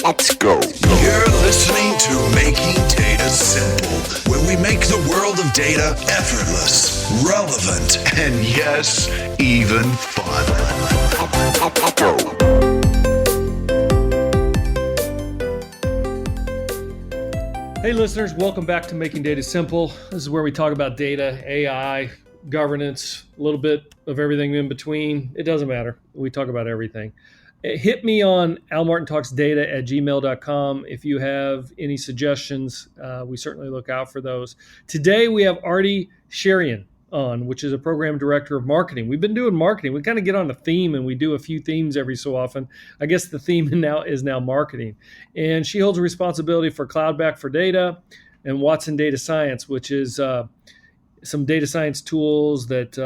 Let's go. You're listening to Making Data Simple, where we make the world of data effortless, relevant, and yes, even fun. Let's go. Hey listeners, welcome back to Making Data Simple. This is where we talk about data, AI, governance, a little bit of everything in between. It doesn't matter. We talk about everything. Hit me on almartintalksdata@gmail.com if you have any suggestions. We certainly look out for those. Today we have Aarti Cherian on, which is a program director of marketing. We've been doing marketing. We kind of get on a theme and we do a few themes every so often. I guess the theme now is marketing. And she holds a responsibility for Cloud Pak for Data and Watson Data Science, which is some data science tools that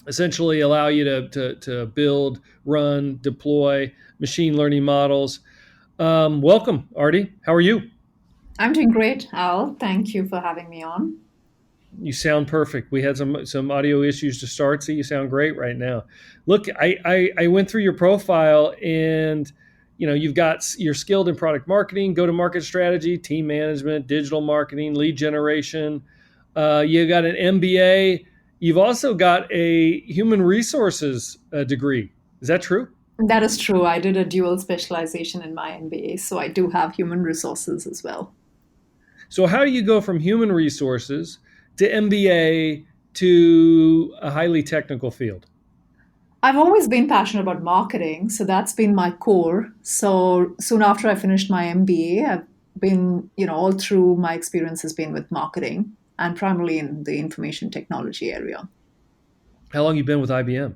essentially allow you to build, run, deploy machine learning models. Welcome, Aarti. How are you? I'm doing great, Al. Thank you for having me on. You sound perfect. We had some audio issues to start, so you sound great right now. Look, I went through your profile, and you're skilled in product marketing, go-to-market strategy, team management, digital marketing, lead generation. You got an MBA. You've also got a human resources degree. Is that true? That is true. I did a dual specialization in my MBA, so I do have human resources as well. So how do you go from human resources to MBA to a highly technical field? I've always been passionate about marketing, so that's been my core. So soon after I finished my MBA, I've been, all through my experience has been with marketing and primarily in the information technology area. How long have you been with IBM?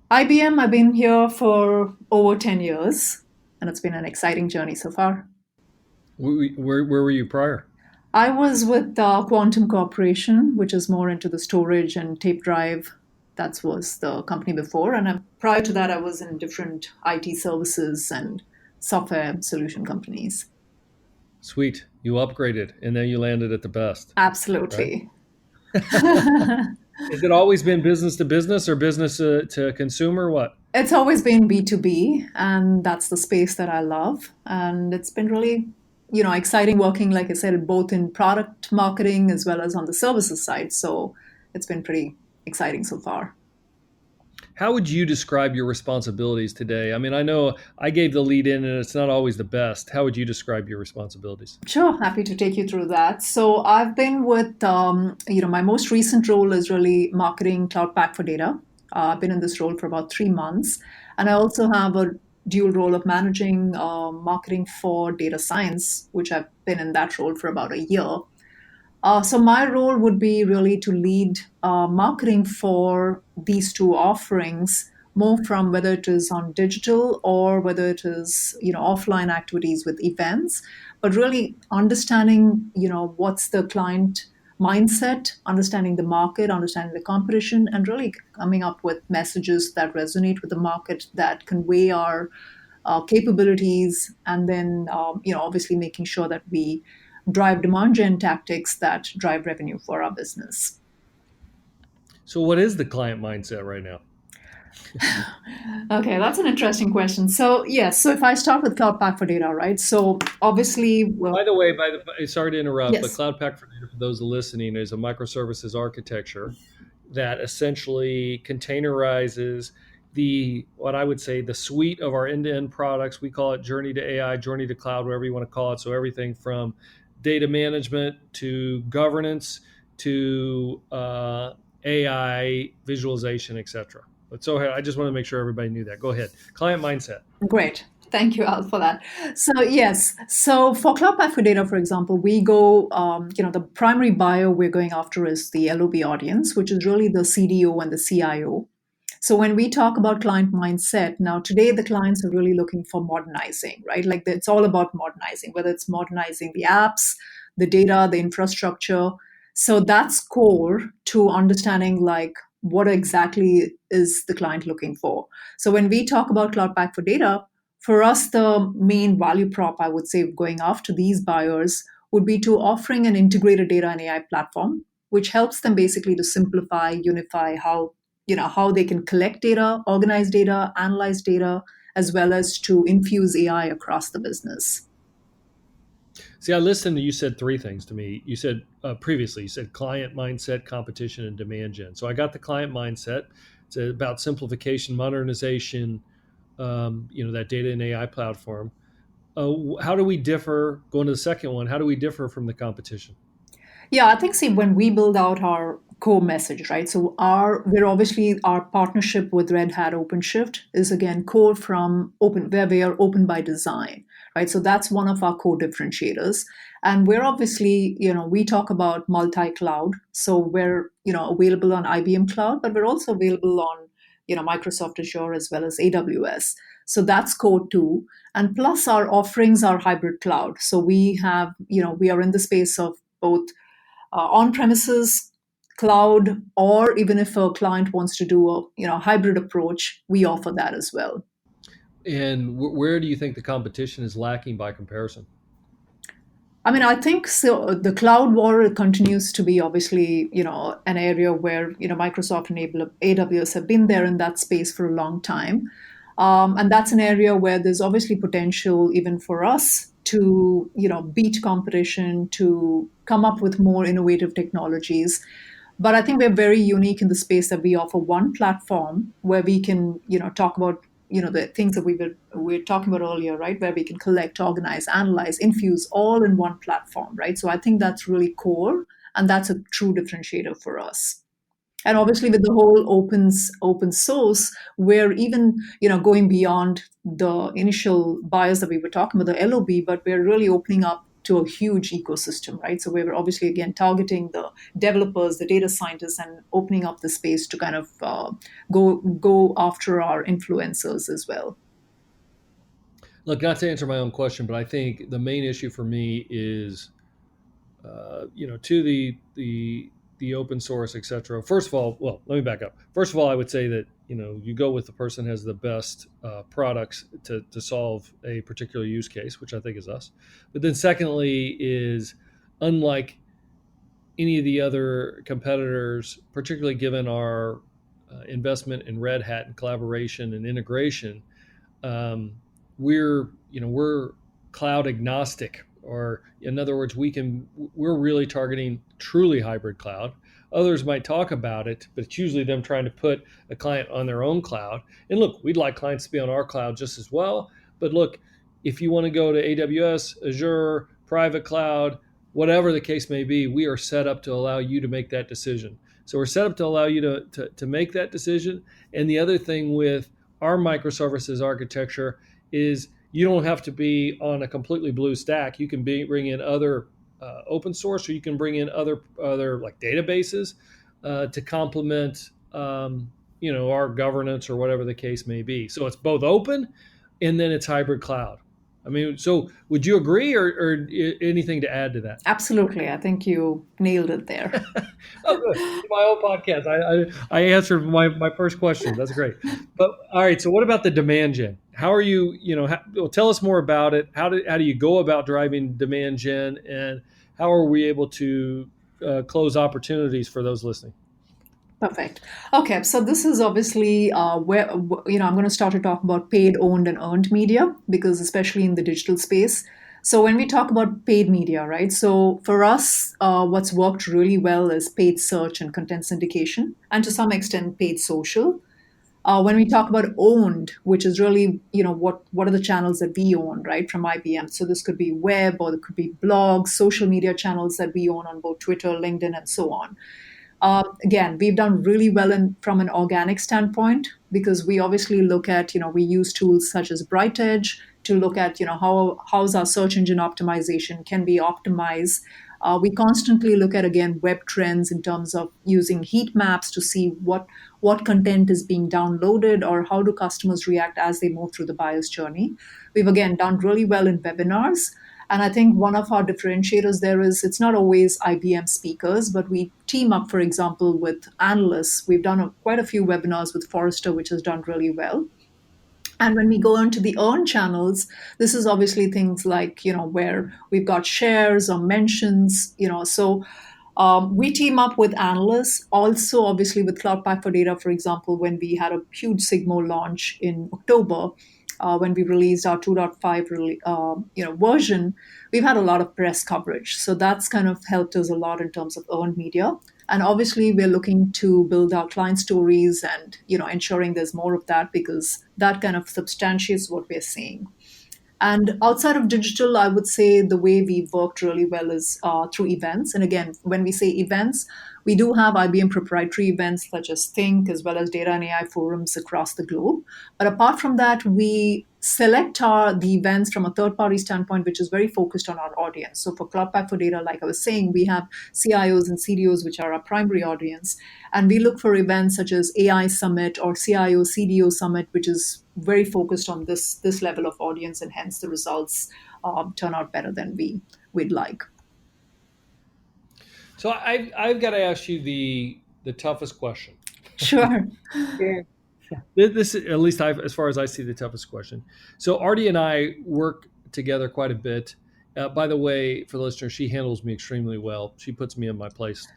IBM, I've been here for over 10 years, and it's been an exciting journey so far. Where were you prior? I was with Quantum Corporation, which is more into the storage and tape drive. That was the company before. And prior to that, I was in different IT services and software solution companies. Sweet. You upgraded, and then you landed at the best. Absolutely. Right? Has it always been business to business or business to consumer? What? It's always been B2B, and that's the space that I love. And it's been really exciting working, like I said, both in product marketing as well as on the services side. So it's been pretty exciting so far. How would you describe your responsibilities today? I mean, I know I gave the lead in and it's not always the best. How would you describe your responsibilities? Sure, happy to take you through that. So I've been with, my most recent role is really marketing Cloud Pak for Data. I've been in this role for about 3 months. And I also have a dual role of managing marketing for data science, which I've been in that role for about a year. So my role would be really to lead marketing for these two offerings, more from whether it is on digital or whether it is offline activities with events, but really understanding what's the client mindset, understanding the market, understanding the competition, and really coming up with messages that resonate with the market, that convey our capabilities, and then obviously making sure that we drive demand gen tactics that drive revenue for our business. So what is the client mindset right now? Okay, that's an interesting question. So yes, so if I start with Cloud Pak for Data, right? So obviously, by the way, sorry to interrupt, yes. But Cloud Pak for Data, for those listening, is a microservices architecture that essentially containerizes what I would say the suite of our end-to-end products. We call it Journey to AI, Journey to Cloud, whatever you want to call it. So everything from data management to governance to AI visualization, etc. But so I just want to make sure everybody knew that. Go ahead. Client mindset. Great. Thank you, Al, for that. So yes, so for Cloud Pak for Data, for example, we go, the primary buyer we're going after is the LOB audience, which is really the CDO and the CIO. So when we talk about client mindset, now today the clients are really looking for modernizing, right? Like it's all about modernizing, whether it's modernizing the apps, the data, the infrastructure. So that's core to understanding like what exactly is the client looking for. So when we talk about Cloud Pak for Data, for us, the main value prop, I would say, going after these buyers would be to offering an integrated data and AI platform, which helps them basically to simplify, unify how they can collect data, organize data, analyze data, as well as to infuse AI across the business. See, I listened to you said three things to me. You said previously, you said client mindset, competition, and demand gen. So I got the client mindset. It's about simplification, modernization, that data and AI platform. How do we differ? Going to the second one, how do we differ from the competition? Yeah, I think, see, when we build out our core message, right? So we're obviously, our partnership with Red Hat OpenShift is again core from open, where we are open by design, right? So that's one of our core differentiators. And we're obviously, we talk about multi-cloud. So we're, available on IBM Cloud, but we're also available on, Microsoft Azure as well as AWS. So that's core two. And plus our offerings are hybrid cloud. So we have, we are in the space of both on-premises, cloud, or even if a client wants to do a hybrid approach, we offer that as well. And where do you think the competition is lacking by comparison? I mean, I think so. The cloud war continues to be obviously, an area where Microsoft and AWS have been there in that space for a long time, and that's an area where there's obviously potential even for us to beat competition, to come up with more innovative technologies. But I think we're very unique in the space that we offer one platform where we can talk about the things that we were talking about earlier, right? Where we can collect, organize, analyze, infuse all in one platform, right? So I think that's really core, and that's a true differentiator for us. And obviously, with the whole open source, we're even going beyond the initial buyers that we were talking about, the LOB, but we're really opening up to a huge ecosystem, right? So we're obviously again targeting the developers, the data scientists, and opening up the space to kind of go after our influencers as well. Look, not to answer my own question, but I think the main issue for me is, to the open source, et cetera. First of all, well, let me back up. First of all, I would say that you go with the person who has the best products to solve a particular use case, which I think is us. But then secondly is, unlike any of the other competitors, particularly given our investment in Red Hat and collaboration and integration, we're cloud agnostic, or in other words, we're really targeting truly hybrid cloud. Others might talk about it, but it's usually them trying to put a client on their own cloud. And look, we'd like clients to be on our cloud just as well. But look, if you want to go to AWS, Azure, private cloud, whatever the case may be, we are set up to allow you to make that decision. So we're set up to allow you to make that decision. And the other thing with our microservices architecture is you don't have to be on a completely blue stack. You can bring in other open source, or you can bring in other like databases to complement our governance or whatever the case may be. So it's both open and then it's hybrid cloud. I mean, so would you agree, or anything to add to that? Absolutely. I think you nailed it there. Oh, good. My own podcast. I answered my first question. That's great. But all right. So what about the demand gen? How are you, tell us more about it. How do you go about driving demand gen, and how are we able to close opportunities for those listening? Perfect. Okay, so this is obviously where I'm going to start to talk about paid, owned, and earned media, because especially in the digital space. So when we talk about paid media, right? So for us, what's worked really well is paid search and content syndication, and to some extent paid social. When we talk about owned, which is really what are the channels that we own, right, from IBM. So this could be web, or it could be blogs, social media channels that we own on both Twitter, LinkedIn, and so on. Again, we've done really well from an organic standpoint, because we obviously look at, we use tools such as Bright Edge to look at, how's our search engine optimization, can we optimize. We constantly look at, again, web trends in terms of using heat maps to see what content is being downloaded, or how do customers react as they move through the buyer's journey. We've, again, done really well in webinars. And I think one of our differentiators there is, it's not always IBM speakers, but we team up, for example, with analysts. We've done quite a few webinars with Forrester, which has done really well. And when we go into the earned channels, this is obviously things like, where we've got shares or mentions, so we team up with analysts. Also, obviously, with Cloud Pak for Data, for example, when we had a huge Sigmo launch in October, when we released our 2.5 version, we've had a lot of press coverage. So that's kind of helped us a lot in terms of earned media. And obviously, we're looking to build our client stories and ensuring there's more of that, because that kind of substantiates what we're seeing. And outside of digital, I would say the way we've worked really well is through events. And again, when we say events, we do have IBM proprietary events such as Think, as well as data and AI forums across the globe. But apart from that, we select the events from a third-party standpoint, which is very focused on our audience. So for Cloud Pak for Data, like I was saying, we have CIOs and CDOs, which are our primary audience. And we look for events such as AI Summit or CIO CDO Summit, which is very focused on this level of audience, and hence the results turn out better than we'd like. So I've got to ask you the toughest question. Sure. This at least as far as I see, the toughest question. So Aarti and I work together quite a bit. By the way, for the listener, she handles me extremely well. She puts me in my place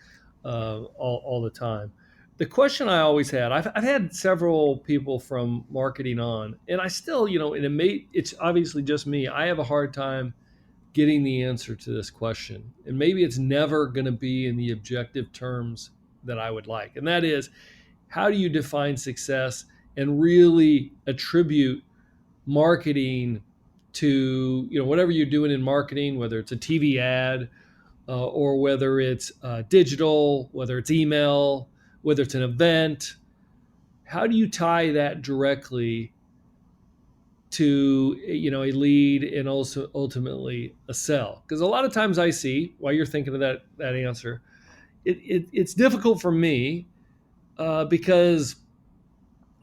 all the time. The question I always had, I've had several people from marketing on, and I still, it's obviously just me. I have a hard time getting the answer to this question. And maybe it's never going to be in the objective terms that I would like. And that is, how do you define success and really attribute marketing to, whatever you're doing in marketing, whether it's a TV ad or whether it's digital, whether it's email, whether it's an event. How do you tie that directly to a lead and also ultimately a sell? Because a lot of times I see, while you're thinking of that answer, it's difficult for me because,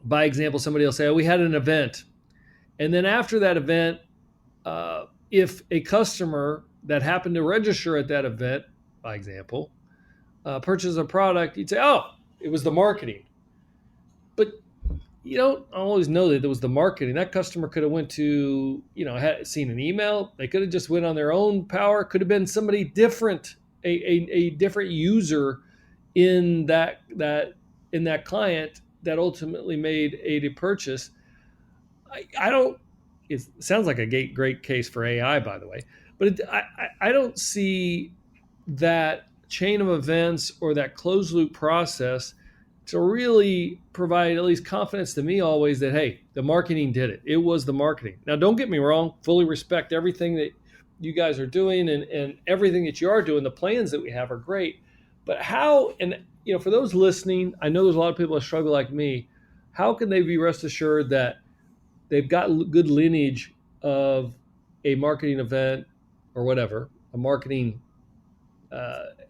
by example, somebody will say, we had an event, and then after that event, if a customer that happened to register at that event, by example, purchase a product, you'd say, it was the marketing. But you don't always know that it was the marketing. That customer could have went to, had seen an email. They could have just went on their own power. Could have been somebody different, a different user in that client that ultimately made a purchase. I don't. It sounds like a great case for AI, by the way, but I don't see that chain of events or that closed loop process to really provide at least confidence to me always that, hey, the marketing did it. It was the marketing. Now, don't get me wrong, fully respect everything that you guys are doing and everything that you are doing. The plans that we have are great. But how, and for those listening, I know there's a lot of people that struggle like me. How can they be rest assured that they've got good lineage of a marketing event or whatever, a marketing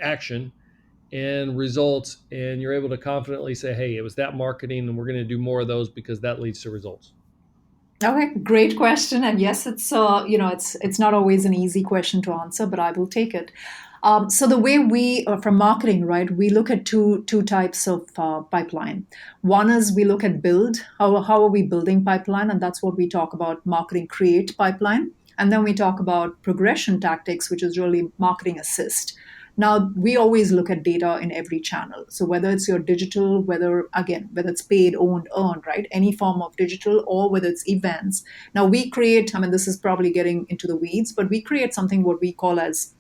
action and results, and you're able to confidently say, hey, it was that marketing and we're going to do more of those because that leads to results? Okay, great question. And yes, it's it's not always an easy question to answer, but I will take it. So the way we, from marketing, right, we look at two types of pipeline. One is we look at build. How are we building pipeline? And that's what we talk about, marketing create pipeline. And then we talk about progression tactics, which is really marketing assist. Now, we always look at data in every channel. So whether it's your digital, whether it's paid, owned, earned, right? Any form of digital, or whether it's events. Now we create, this is probably getting into the weeds, but we create something what we call as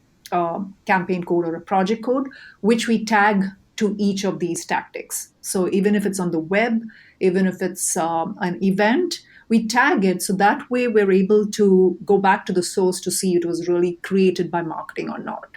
campaign code or a project code, which we tag to each of these tactics. So even if it's on the web, even if it's an event, we tag it. So that way we're able to go back to the source to see it was really created by marketing or not.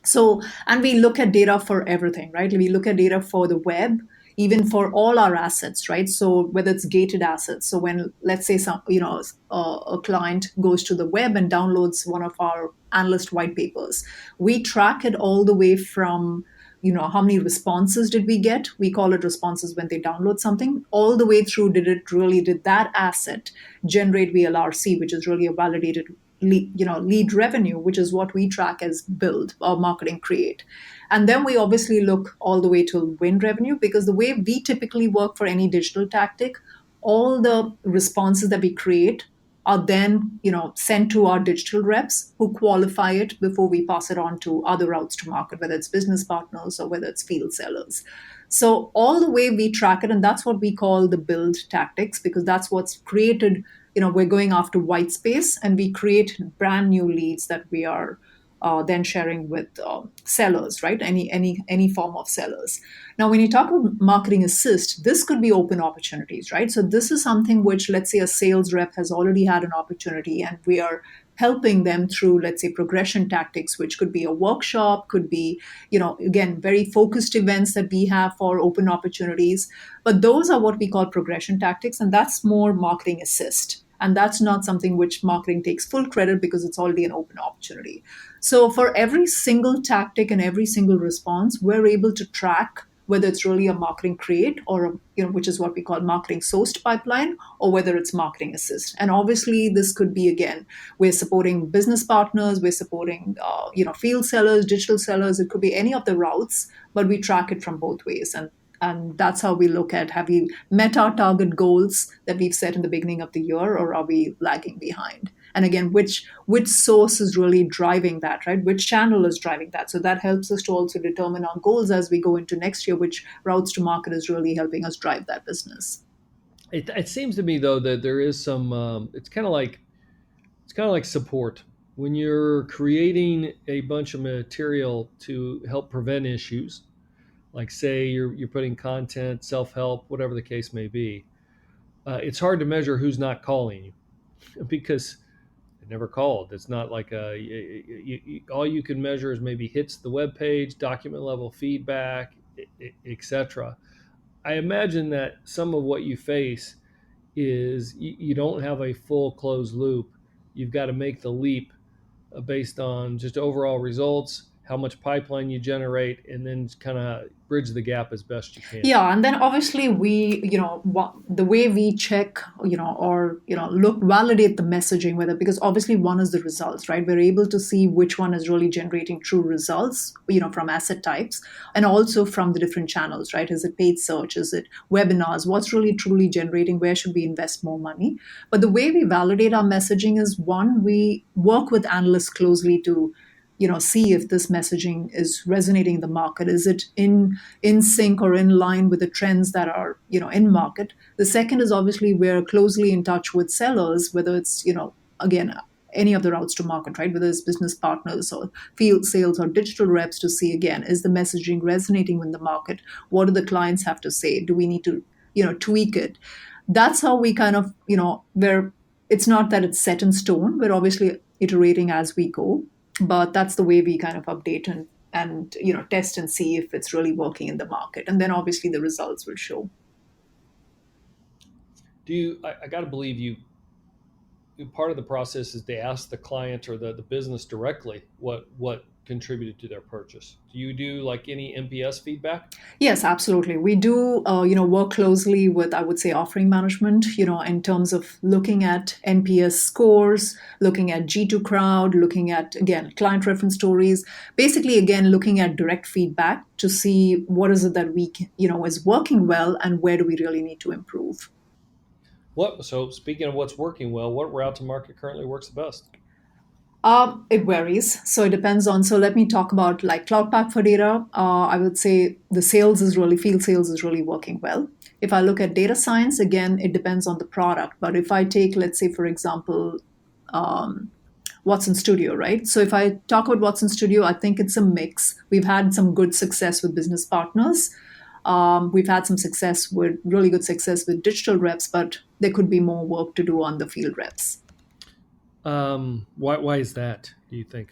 So, and we look at data for everything, right? We look at data for the web, even for all our assets, right? So whether it's gated assets. So when, let's say a client goes to the web and downloads one of our analyst white papers, we track it all the way from, how many responses did we get? We call it responses when they download something, all the way through, did that asset generate VLRC, which is really a validated lead revenue, which is what we track as build or marketing create. And then we obviously look all the way to win revenue, because the way we typically work for any digital tactic, all the responses that we create are then, sent to our digital reps who qualify it before we pass it on to other routes to market, whether it's business partners or whether it's field sellers. So all the way we track it, and that's what we call the build tactics, because that's what's created we're going after white space, and we create brand new leads that we are then sharing with sellers, right? Any form of sellers. Now, when you talk about marketing assist, this could be open opportunities, right? So this is something which, let's say, a sales rep has already had an opportunity, and we are helping them through, let's say, progression tactics, which could be a workshop, could be, again, very focused events that we have for open opportunities. But those are what we call progression tactics, and that's more marketing assist. And that's not something which marketing takes full credit because it's already an open opportunity. So for every single tactic and every single response, we're able to track whether it's really a marketing create or, which is what we call marketing sourced pipeline, or whether it's marketing assist. And obviously this could be, again, we're supporting business partners, we're supporting, field sellers, digital sellers. It could be any of the routes, but we track it from both ways. And that's how we look at, have we met our target goals that we've set in the beginning of the year, or are we lagging behind? And again, which source is really driving that, right? Which channel is driving that? So that helps us to also determine our goals as we go into next year, which routes to market is really helping us drive that business. It seems to me though that there is some. It's kind of like support when you're creating a bunch of material to help prevent issues. Like say you're putting content, self-help, whatever the case may be. It's hard to measure who's not calling you because it never called. It's not like all you can measure is maybe hits the web page, document level feedback, etc. I imagine that some of what you face is you don't have a full closed loop. You've got to make the leap based on just overall results, how much pipeline you generate, and then kind of bridge the gap as best you can. Yeah, and then obviously we, the way we check, or validate the messaging, whether, because obviously one is the results, right? We're able to see which one is really generating true results, from asset types, and also from the different channels, right? Is it paid search? Is it webinars? What's really truly generating? Where should we invest more money? But the way we validate our messaging is, one, we work with analysts closely to see if this messaging is resonating in the market. Is it in sync or in line with the trends that are, in market? The second is obviously we're closely in touch with sellers, whether it's, again, any of the routes to market, right? Whether it's business partners or field sales or digital reps, to see, again, is the messaging resonating with the market? What do the clients have to say? Do we need to, tweak it? That's how we kind of, where it's not that it's set in stone. We're obviously iterating as we go. But that's the way we kind of update and test and see if it's really working in the market. And then obviously the results will show. I got to believe part of the process is they ask the client or the business directly what contributed to their purchase. Do you do like any NPS feedback? Yes, absolutely. We do, work closely with, I would say, offering management, in terms of looking at NPS scores, looking at G2 crowd, looking at, again, client reference stories, basically, again, looking at direct feedback to see what is it that we, is working well and where do we really need to improve. So speaking of what's working well, what route to market currently works the best? It varies. So it depends on, so let me talk about like Cloud Pak for data. I would say the field sales is really working well. If I look at data science, again, it depends on the product. But if I take, let's say, for example, Watson Studio, right? So if I talk about Watson Studio, I think it's a mix. We've had some good success with business partners. We've had some really good success with digital reps, but there could be more work to do on the field reps. Why is that, do you think?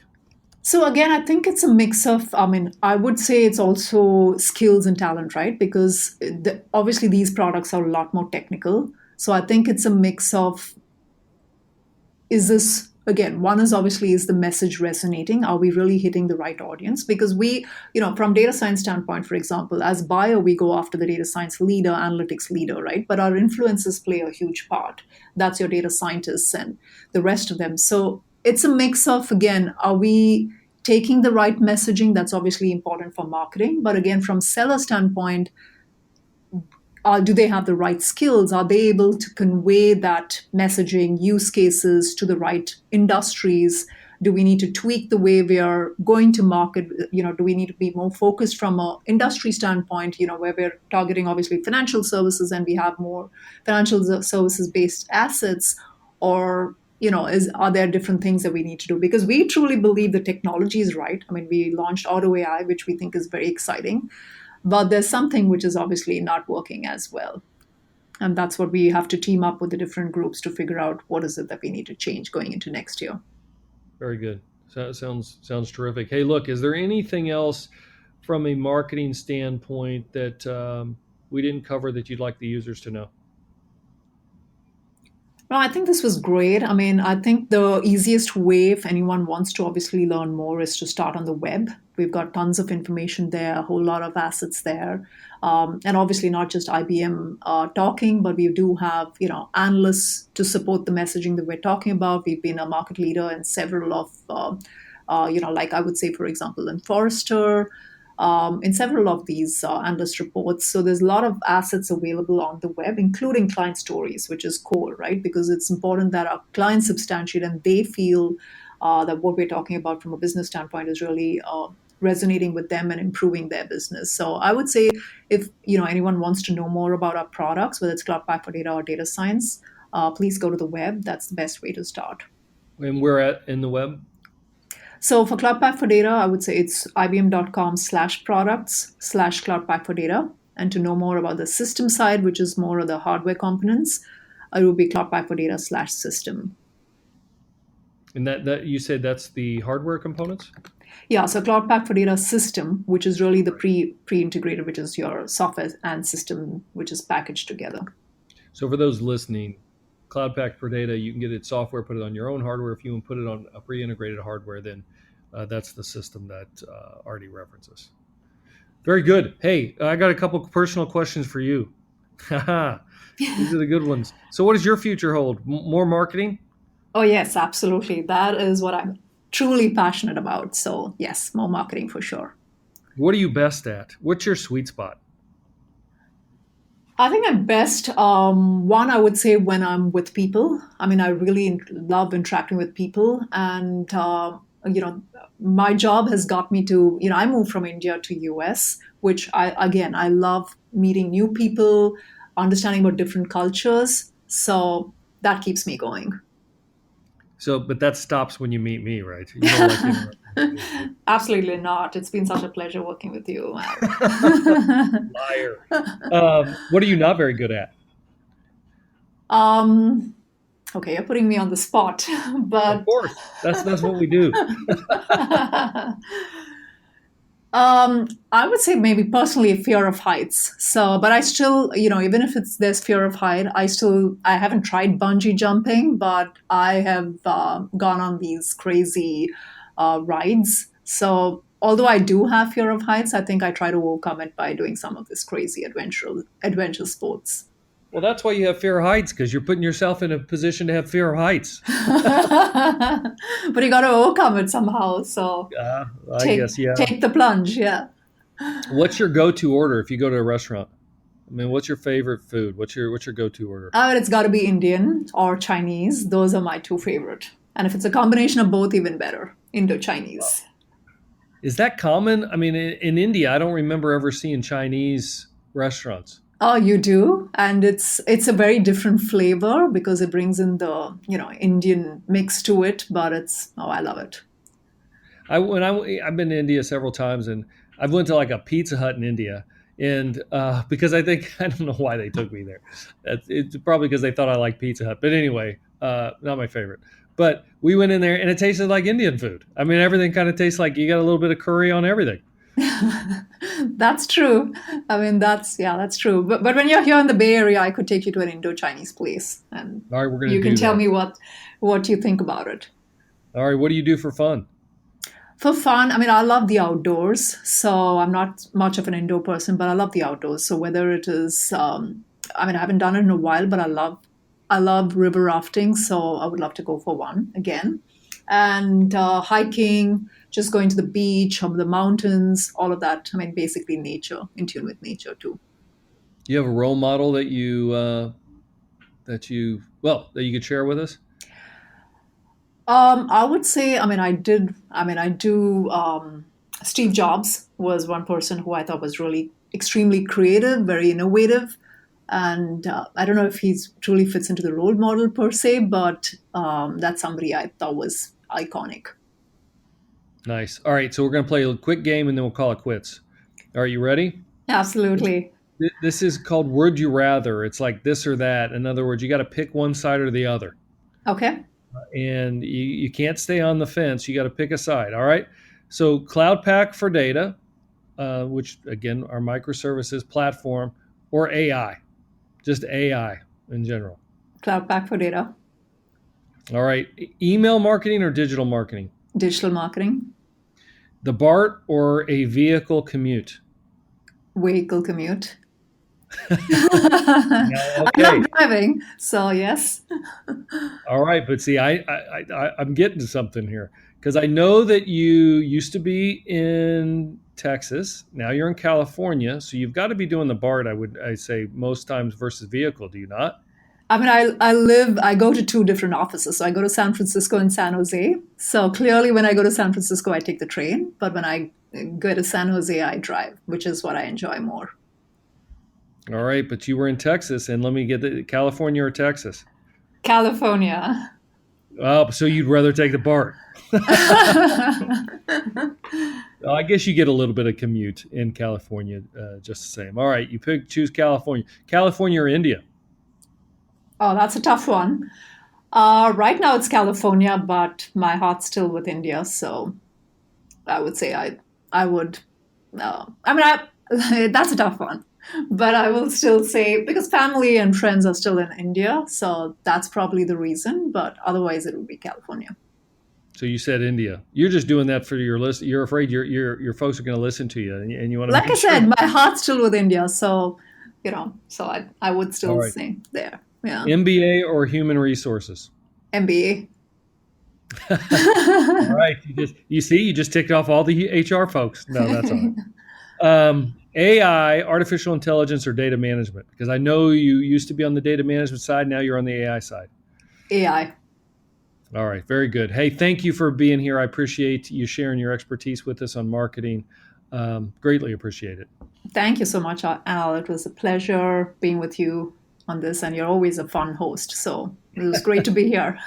So again, I think it's a mix of, I would say it's also skills and talent, right? Because obviously these products are a lot more technical. So I think it's a mix of, one is obviously, is the message resonating? Are we really hitting the right audience? Because we, from data science standpoint, for example, as buyer, we go after the data science leader, analytics leader, right? But our influencers play a huge part. That's your data scientists and the rest of them. So it's a mix of, again, are we taking the right messaging? That's obviously important for marketing. But again, from seller standpoint, do they have the right skills? Are they able to convey that messaging, use cases to the right industries? Do we need to tweak the way we are going to market? Do we need to be more focused from an industry standpoint, where we're targeting obviously financial services and we have more financial services based assets? or are there different things that we need to do? Because we truly believe the technology is right. I mean, we launched Auto AI, which we think is very exciting, but there's something which is obviously not working as well. And that's what we have to team up with the different groups to figure out what is it that we need to change going into next year. Very good. So, sounds terrific. Hey, look, is there anything else from a marketing standpoint that we didn't cover that you'd like the users to know? No, I think this was great. I mean, I think the easiest way, if anyone wants to obviously learn more, is to start on the web. We've got tons of information there, a whole lot of assets there. And obviously not just IBM talking, but we do have, analysts to support the messaging that we're talking about. We've been a market leader in several of, like I would say, for example, in Forrester, in several of these analyst reports. So there's a lot of assets available on the web, including client stories, which is core, right? Because it's important that our clients substantiate and they feel that what we're talking about from a business standpoint is really resonating with them and improving their business. So I would say if anyone wants to know more about our products, whether it's Cloud Pak for Data or data science, please go to the web. That's the best way to start. And we're in the web? So for Cloud Pak for Data, I would say it's ibm.com/products/Cloud Pak for Data. And to know more about the system side, which is more of the hardware components, it would be Cloud Pak for Data/system. And that you said that's the hardware components? Yeah, so Cloud Pak for Data system, which is really the pre-integrated, which is your software and system, which is packaged together. So for those listening, Cloud Pak for Data, you can get it software, put it on your own hardware. If you want to put it on a pre-integrated hardware, then that's the system that Aarti references. Very good. Hey, I got a couple personal questions for you. These are the good ones. So what does your future hold? More marketing? Oh, yes, absolutely. That is what I'm truly passionate about. So yes, more marketing for sure. What are you best at? What's your sweet spot? I think I'm best, one, I would say when I'm with people. I mean, I really love interacting with people. And, my job has got me to, I moved from India to US, which I love meeting new people, understanding about different cultures. So that keeps me going. So, but that stops when you meet me, right? You don't like Absolutely not. It's been such a pleasure working with you. Liar. What are you not very good at? Okay, you're putting me on the spot, but Of course, that's what we do. I would say maybe personally fear of heights. So, but I still, even if there's fear of height, I haven't tried bungee jumping, but I have gone on these crazy rides. So although I do have fear of heights, I think I try to overcome it by doing some of this crazy adventure sports. Well, that's why you have fear of heights, because you're putting yourself in a position to have fear of heights. But you got to overcome it somehow. So I guess, yeah. Take the plunge, yeah. What's your go-to order if you go to a restaurant? I mean, what's your favorite food? What's your go-to order? It's got to be Indian or Chinese. Those are my two favorite. And if it's a combination of both, even better. Indo-Chinese. Is that common? I mean, in India, I don't remember ever seeing Chinese restaurants. Oh, you do? And it's a very different flavor because it brings in the, Indian mix to it, but I love it. I've been to India several times, and I've went to like a Pizza Hut in India, and because I don't know why they took me there. It's probably because they thought I liked Pizza Hut. But anyway, not my favorite. But we went in there, and it tasted like Indian food. I mean, everything kind of tastes like you got a little bit of curry on everything. That's true. I mean, that's true. But when you're here in the Bay Area, I could take you to an Indo-Chinese place, and all right, we're gonna you can do tell that. me what you think about it. All right, what do you do for fun? For fun, I mean, I love the outdoors. So I'm not much of an indoor person, but I love the outdoors. So whether it is, I haven't done it in a while, but I love river rafting. So I would love to go for one again. And hiking, just going to the beach or the mountains, all of that. I mean, basically nature, in tune with nature too. Do you have a role model that you could share with us? I would say, I do. Steve Jobs was one person who I thought was really extremely creative, very innovative. And I don't know if he's truly fits into the role model per se, but that's somebody I thought was iconic. Nice. All right, so we're going to play a quick game and then we'll call it quits. Are you ready? Absolutely. This is called Would You Rather. It's like this or that. In other words, you got to pick one side or the other. Okay. And you can't stay on the fence. You got to pick a side. All right. So Cloud Pak for data, which again, our microservices platform, or AI, just AI in general. Cloud Pak for data. All right. Email marketing or digital marketing? Digital marketing. The BART or a vehicle commute? Vehicle commute. Okay. I'm not driving, so yes. All right, but see, I'm getting to something here because I know that you used to be in Texas. Now you're in California, so you've got to be doing the BART. I say most times versus vehicle. Do you not? I mean, I go to two different offices. So I go to San Francisco and San Jose. So clearly when I go to San Francisco, I take the train. But when I go to San Jose, I drive, which is what I enjoy more. All right, but you were in Texas, and let me get the California or Texas? California. Oh, so you'd rather take the BART. I guess you get a little bit of commute in California, just the same. All right, choose California. California or India? Oh, that's a tough one. Right now it's California, but my heart's still with India. So I would say I would. That's a tough one. But I will still say, because family and friends are still in India, so that's probably the reason. But otherwise, it would be California. So you said India. You're just doing that for your list. You're afraid your folks are going to listen to you, and you want to. Like I said, my heart's still with India, so so I would still say there. Yeah. MBA or human resources? MBA. All right. You just ticked off all the HR folks. No, that's all right. AI, artificial intelligence, or data management? Because I know you used to be on the data management side. Now you're on the AI side. AI. All right. Very good. Hey, thank you for being here. I appreciate you sharing your expertise with us on marketing. Greatly appreciate it. Thank you so much, Al. It was a pleasure being with you on this, and you're always a fun host. So it was great to be here.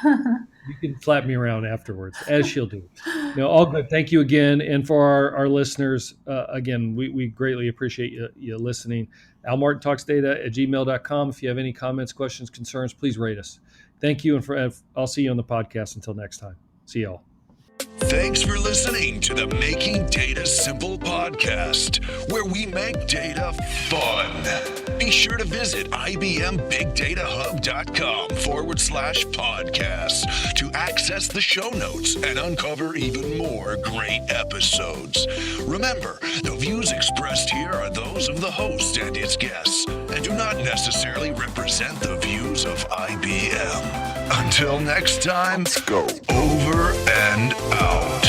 You can slap me around afterwards, as she'll do. No, all good. Thank you again. And for our listeners, again, we greatly appreciate you listening. almartintalksdata@gmail.com. If you have any comments, questions, concerns, please rate us. Thank you. And I'll see you on the podcast until next time. See y'all. Thanks for listening to the Making Data Simple podcast, where we make data fun. Be sure to visit ibmbigdatahub.com/podcast to access the show notes and uncover even more great episodes. Remember, the views expressed here are those of the host and its guests and do not necessarily represent the views of IBM. Until next time, Let's go. over and out.